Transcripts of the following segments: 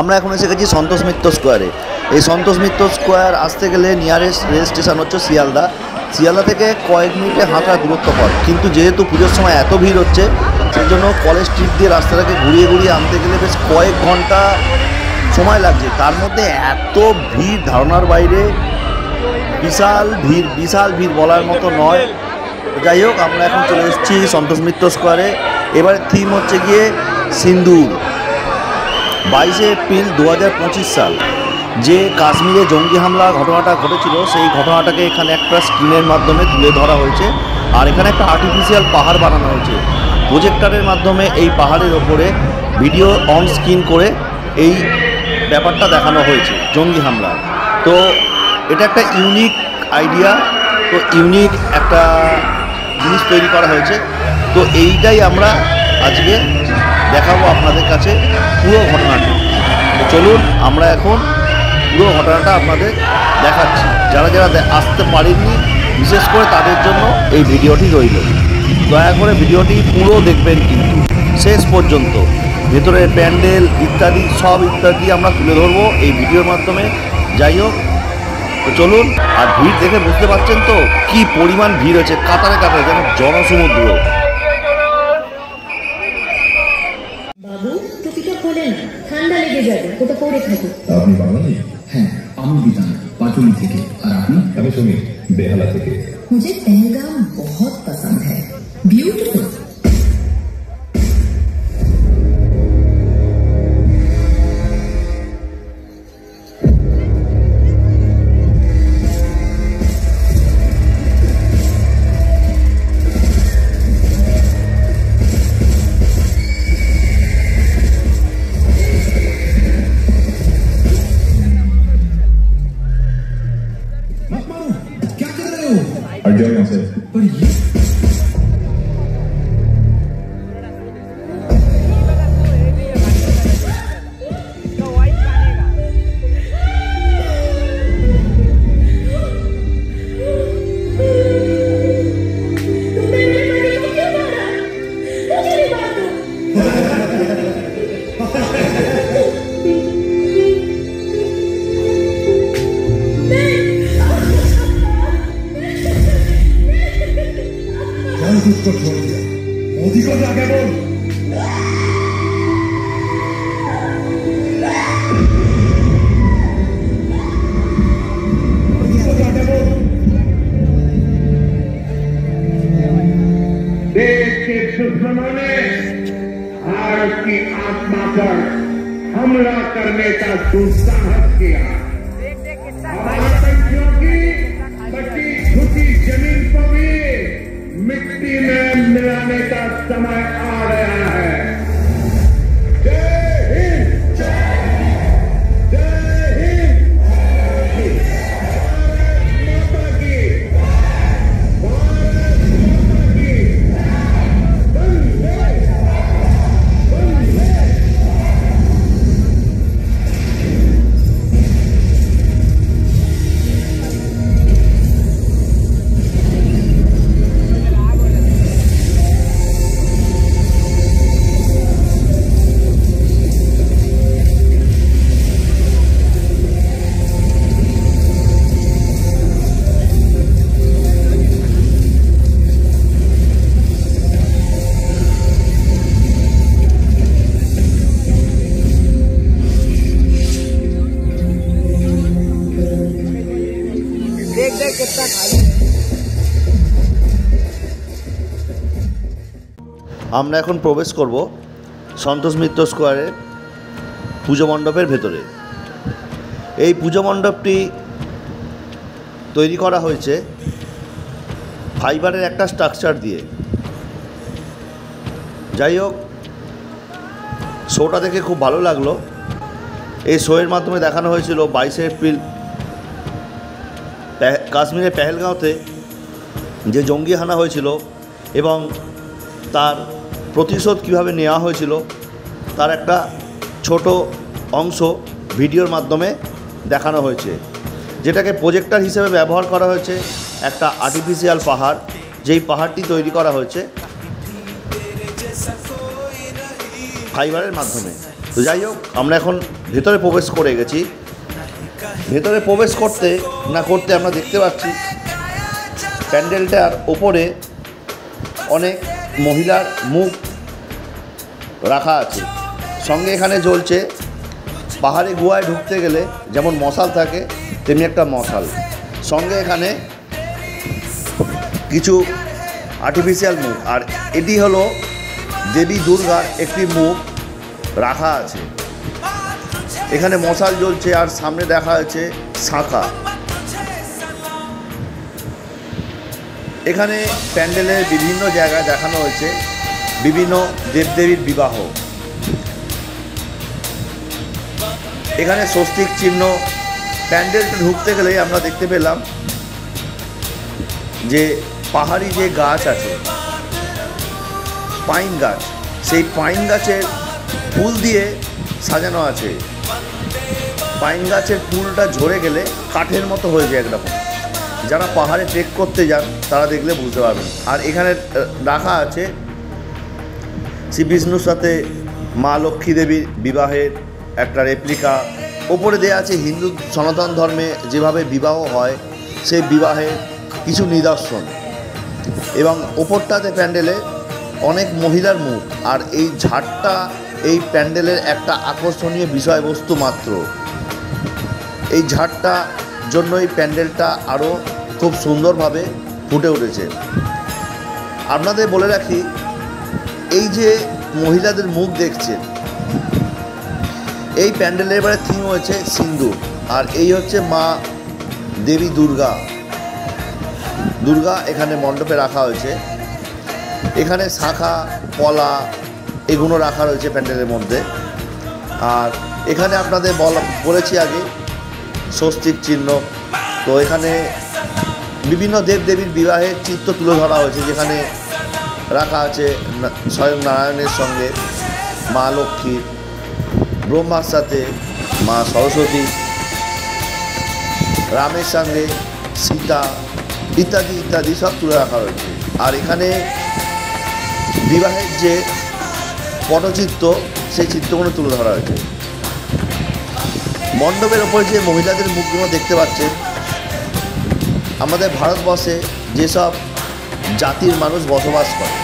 আমরা এখন এসে গেছি সন্তোষ মিত্র স্কোয়ারে। এই সন্তোষ মিত্র স্কোয়ার আসতে গেলে নিয়ারেস্ট রেল স্টেশন হচ্ছে শিয়ালদা। শিয়ালদা থেকে কয়েক মিনিটে হাঁটার দূরত্ব পর, কিন্তু যেহেতু পুজোর সময় এত ভিড় হচ্ছে সেই জন্য কলেজ স্ট্রিট দিয়ে রাস্তাটাকে ঘুরিয়ে ঘুরিয়ে আনতে গেলে বেশ কয়েক ঘন্টা সময় লাগছে। তার মধ্যে এত ভিড় ধারণার বাইরে, বিশাল ভিড় বলার মতো নয়। যাই হোক, আমরা এখন চলে এসেছি সন্তোষ মিত্র স্কোয়ারে। এবারে থিম হচ্ছে গিয়ে সিন্দুর। 22শে এপ্রিল 2025 সাল যে কাশ্মীরে জঙ্গি হামলা ঘটনাটা ঘটেছিল, সেই ঘটনাটাকে এখানে একটা স্ক্রিনের মাধ্যমে তুলে ধরা হয়েছে। আর এখানে একটা আর্টিফিশিয়াল পাহাড় বানানো হয়েছে। প্রজেক্টরের মাধ্যমে এই পাহাড়ের ওপরে ভিডিও অন স্ক্রিন করে এই ব্যাপারটা দেখানো হয়েছে জঙ্গি হামলা। তো এটা একটা ইউনিক আইডিয়া, তো ইউনিক একটা জিনিস তৈরি করা হয়েছে। তো এইটাই আমরা আজকে দেখাবো আপনাদের কাছে পুরো ঘটনাটি। তো চলুন আমরা এখন পুরো ঘটনাটা আপনাদের দেখাচ্ছি। যারা আসতে পারেননি, বিশেষ করে তাদের জন্য এই ভিডিওটি রইল। দয়া করে ভিডিওটি পুরো দেখবেন, কিন্তু শেষ পর্যন্ত। ভেতরের প্যান্ডেল ইত্যাদি আমরা তুলে ধরবো এই ভিডিওর মাধ্যমে। যাই হোক, তো চলুন। আর ভিড় দেখে বুঝতে পারছেন তো কি পরিমাণ ভিড় হচ্ছে, কাতারে কাতারে, যেন জনসমুদ্র। বাবু, টুপিটা খোলে না, ঠান্ডা লেগে যাবে, ওটা পরে থাকো। আপনি বাঙালি? হ্যাঁ, আমি বিধান पाचोली থেকে। আর আপনি? আমি সুমিত, বেহালা থেকে। मुझे पहलगाम बहुत पसंद है, ब्यूटीफुल। क्या कर रहे हो? हट जाओ यहाँ से। पर ये को छोड़ दिया, मोदी को जाके बोल। मोदी को जाके बोल। देश के दुश्मनों ने भारत की आत्मा पर हमला करने का दुस्साहस किया। आतंकियों की बची झुकी जमीन को भी मिट्टी में मिलाने का समय आ गया है। जय हिंद, जय हिंद, जय हिंद। भारत माता की, भारत माता की। वंदे वंदे। আমরা এখন প্রবেশ করব সন্তোষ মিত্র স্কোয়ারের পুজো মণ্ডপের ভেতরে। এই পুজো মণ্ডপটি তৈরি করা হয়েছে ফাইবারের একটা স্ট্রাকচার দিয়ে। যাই হোক, শোটা দেখে খুব ভালো লাগলো। এই শোয়ের মাধ্যমে দেখানো হয়েছিল 22শে এপ্রিল কাশ্মীরের পেহেলগাঁওতে যে জঙ্গি হানা হয়েছিল এবং তার প্রতিশোধ কীভাবে নেওয়া হয়েছিল তার একটা ছোট অংশ ভিডিওর মাধ্যমে দেখানো হয়েছে, যেটাকে প্রজেক্টর হিসেবে ব্যবহার করা হয়েছে একটা আর্টিফিশিয়াল পাহাড়, যেই পাহাড়টি তৈরি করা হয়েছে ফাইবারের মাধ্যমে। তো যাই হোক, আমরা এখন ভেতরে প্রবেশ করে গেছি। ভেতরে প্রবেশ করতে না করতে আমরা দেখতে পাচ্ছি প্যান্ডেলটার ওপরে অনেক মহিলার মুখ রাখা আছে। সঙ্গে এখানে জ্বলছে পাহাড়ি গুহায় ঢুকতে গেলে যেমন মশাল থাকে তেমনি একটা মশাল। সঙ্গে এখানে কিছু আর্টিফিশিয়াল মুখ, আর এটি হলো দেবী দুর্গার একটি মুখ রাখা আছে। এখানে মশাল জ্বলছে আর সামনে দেখা যাচ্ছে শাঁখা। এখানে প্যান্ডেলের বিভিন্ন জায়গায় দেখানো হয়েছে বিভিন্ন দেবদেবীর বিবাহ। এখানে স্বস্তিক চিহ্ন। প্যান্ডেলটা ঢুকতে গেলেই আমরা দেখতে পেলাম যে পাহাড়ি যে গাছ আছে পাইন গাছ, সেই পাইন গাছের ফুল দিয়ে সাজানো আছে। পাইন গাছের ফুলটা ঝরে গেলে কাঠের মতো হয়ে যায় একরকম। যারা পাহাড়ে ট্রেক করতে যান তারা দেখলে বুঝতে পারবেন। আর এখানে রাখা আছে শ্রী বিষ্ণুর সাথে মা লক্ষ্মী দেবীর বিবাহের একটা রেপ্লিকা। ওপরে দেওয়া আছে হিন্দু সনাতন ধর্মে যেভাবে বিবাহ হয় সেই বিবাহের কিছু নিদর্শন, এবং ওপরটাতে প্যান্ডেলে অনেক মহিলার মুখ। আর এই ঝাড়টা এই প্যান্ডেলের একটা আকর্ষণীয় বিষয়বস্তু মাত্র। এই ঝাড়টা জন্য এই প্যান্ডেলটা আরও খুব সুন্দরভাবে ফুটে উঠেছে। আপনাদের বলে রাখি, এই যে মহিলাদের মুখ দেখছেন, এই প্যান্ডেলের এবারে থিম হয়েছে সিন্দুর। আর এই হচ্ছে মা দেবী দুর্গা এখানে মণ্ডপে রাখা হয়েছে। এখানে শাঁখা কলা এগুলো রাখা রয়েছে প্যান্ডেলের মধ্যে। আর এখানে আপনাদের বলেছি আগে স্বস্তিক চিহ্ন। তো এখানে বিভিন্ন দেবদেবীর বিবাহের চিত্র তুলে ধরা হয়েছে, যেখানে রাখা আছে স্বয়ং নারায়ণের সঙ্গে মা লক্ষ্মী, ব্রহ্মার সাথে মা সরস্বতী, রামের সঙ্গে সীতা ইত্যাদি ইত্যাদি সব তুলে রাখা রয়েছে। আর এখানে বিবাহের যে পটচিত্র সেই চিত্রগুলো তুলে ধরা হয়েছে। মণ্ডপের ওপর যে মহিলাদের মুখগুলো দেখতে পাচ্ছেন, আমাদের ভারতবর্ষে যেসব জাতির মানুষ বসবাস করে,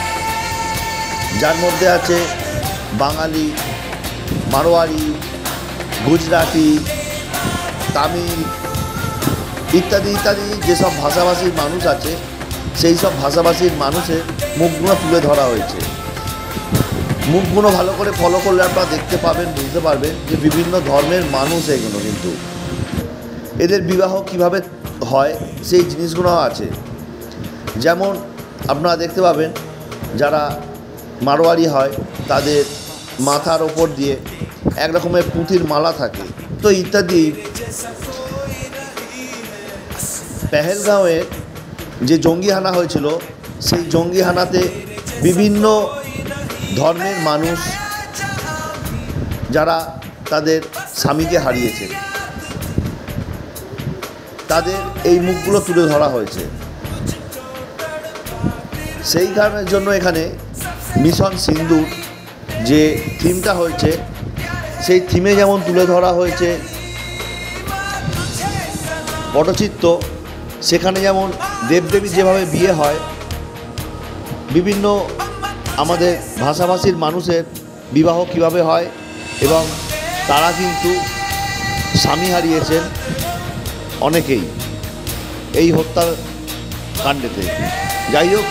যার মধ্যে আছে বাঙালি, মারোয়ারি, গুজরাটি, তামিল ইত্যাদি ইত্যাদি যেসব ভাষাভাষীর মানুষ আছে, সেই সব ভাষাভাষীর মানুষের মুখগুলো তুলে ধরা হয়েছে। মুখগুলো ভালো করে ফলো করলে আপনারা দেখতে পাবেন, বুঝতে পারবেন যে বিভিন্ন ধর্মের মানুষ এগুলো, কিন্তু এদের বিবাহ কিভাবে হয় সেই জিনিসগুলো আছে। যেমন আপনারা দেখতে পাবেন যারা মারোয়ারি হয় তাদের মাথার ওপর দিয়ে এক রকমের পুঁতির মালা থাকে, তো ইত্যাদি। পেহেলগাঁওয়ের যে জঙ্গিহানা হয়েছিল, সেই জঙ্গিহানাতে বিভিন্ন ধর্মের মানুষ যারা তাদের স্বামীকে হারিয়েছে, তাদের এই মুখগুলো তুলে ধরা হয়েছে। সেই কারণের জন্য এখানে মিশন সিন্দুর যে থিমটা হয়েছে, সেই থিমে যেমন তুলে ধরা হয়েছে পটচিত্র, সেখানে যেমন দেবদেবীর যেভাবে বিয়ে হয়, বিভিন্ন আমাদের ভাষাভাষীর মানুষের বিবাহ কিভাবে হয়, এবং তারা কিন্তু স্বামী হারিয়েছেন অনেকেই এই হত্যার কাণ্ডেতে। যাই হোক,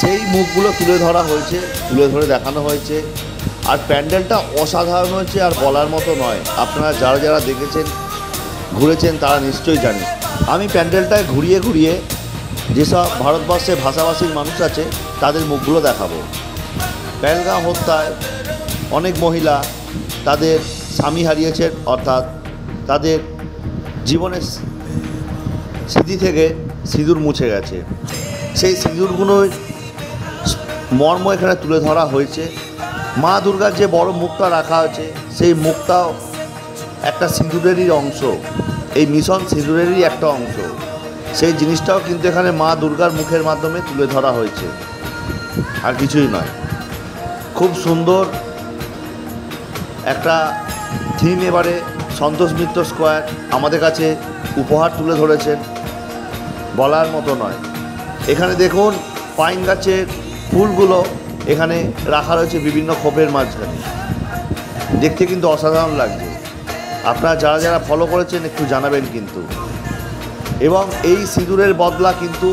সেই মুখগুলো তুলে ধরা হয়েছে, তুলে ধরে দেখানো হয়েছে। আর প্যান্ডেলটা অসাধারণ হয়েছে, আর বলার মতো নয়। আপনারা যারা যারা দেখেছেন, ঘুরেছেন, তারা নিশ্চয়ই জানেন। আমি প্যান্ডেলটায় ঘুরিয়ে ঘুরিয়ে যেসব ভারতবর্ষে ভাষাভাষীর মানুষ আছে তাদের মুখগুলো দেখাবো। পেহেলগাঁও হত্যায় অনেক মহিলা তাদের স্বামী হারিয়েছেন, অর্থাৎ তাদের জীবনের স্মৃতি থেকে সিঁদুর মুছে গেছে। সেই সিঁদুরগুলোর মর্ম এখানে তুলে ধরা হয়েছে। মা দুর্গার যে বড় মুখটা রাখা হয়েছে, সেই মুখটাও একটা সিঁদুরেরই অংশ, এই মিশন সিঁদুরেরই একটা অংশ। সেই জিনিসটাও কিন্তু এখানে মা দুর্গার মুখের মাধ্যমে তুলে ধরা হয়েছে, আর কিছুই নয়। খুব সুন্দর একটা থিম এবারে সন্তোষ মিত্র স্কোয়ার আমাদের কাছে উপহার তুলে ধরেছেন, বলার মতো নয়। এখানে দেখুন পাইন গাছের ফুলগুলো এখানে রাখা রয়েছে বিভিন্ন খোপের মাঝখানে, দেখতে কিন্তু অসাধারণ লাগছে। আপনারা যারা যারা ফলো করেছেন একটু জানাবেন কিন্তু। এবং এই সিঁদুরের বদলা কিন্তু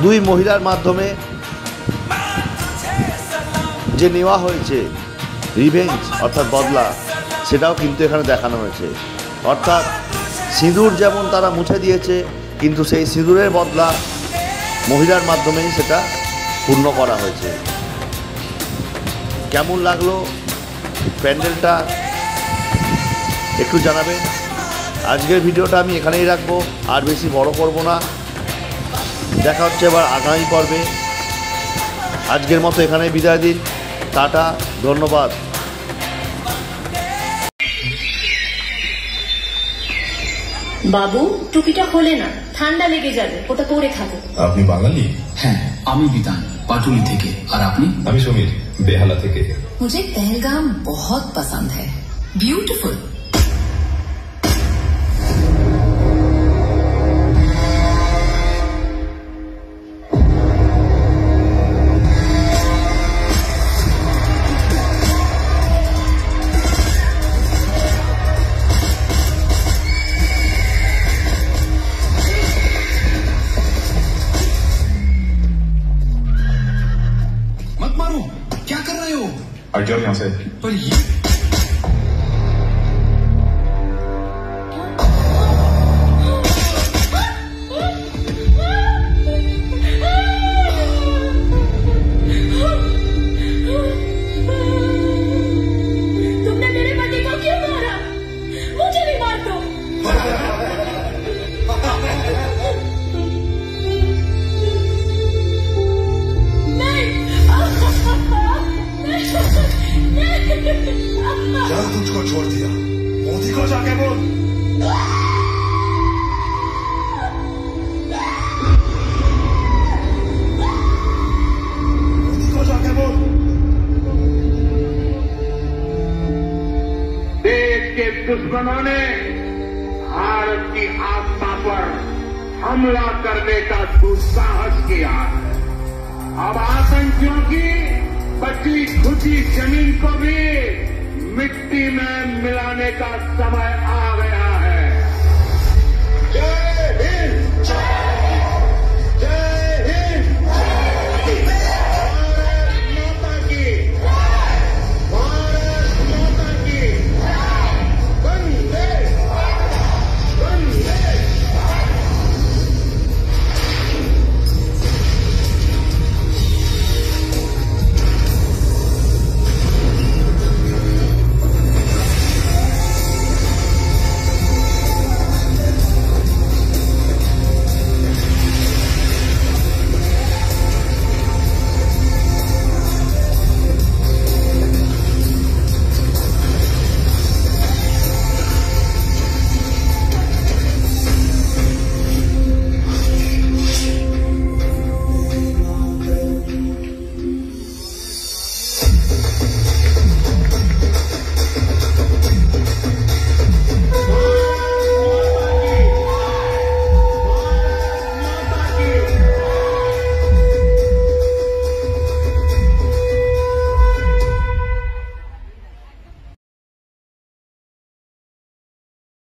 দুই মহিলার মাধ্যমে যে নেওয়া হয়েছে রিভেঞ্জ অর্থাৎ বদলা, সেটাও কিন্তু এখানে দেখানো হয়েছে। অর্থাৎ সিঁদুর যেমন তারা মুছে দিয়েছে, কিন্তু সেই সিঁদুরের বদলা মহিলার মাধ্যমেই সেটা পূর্ণ করা হয়েছে। কেমন লাগলো প্যান্ডেলটা একটু জানাবেন। আজকের ভিডিওটা আমি এখানেই রাখবো, আর বেশি বড় করব না। দেখা হচ্ছে এবার আগামী পর্বে। আজকের মতো এখানেই বিদায় দিন। টাটা, ধন্যবাদ। বাবু টুপিটা খোলে না, ঠান্ডা লেগে যাবে, ওটা পরে খাবো। আপনি বাঙালি? হ্যাঁ, আমি বিতান পাটুলি থেকে। আর আপনি? আমি সমীর, বেহালা থেকে। मुझे पहलगाम बहुत पसंद है, ब्यूटीफुल। मत मारो, क्या कर रहे हो? हट जाओ यहाँ से। पर ये तुमने मेरे पति को क्यों मारा? मुझे भी मार दो। क्या तुझको छोड़ दिया? मोदी को जाके बोल। मोदी को जाके बोल। देश के दुश्मनों ने भारत की आत्मा पर हमला करने का दुस्साहस किया है। अब आतंकियों की बची खुची जमीन को भी मिट्टी में मिलाने का समय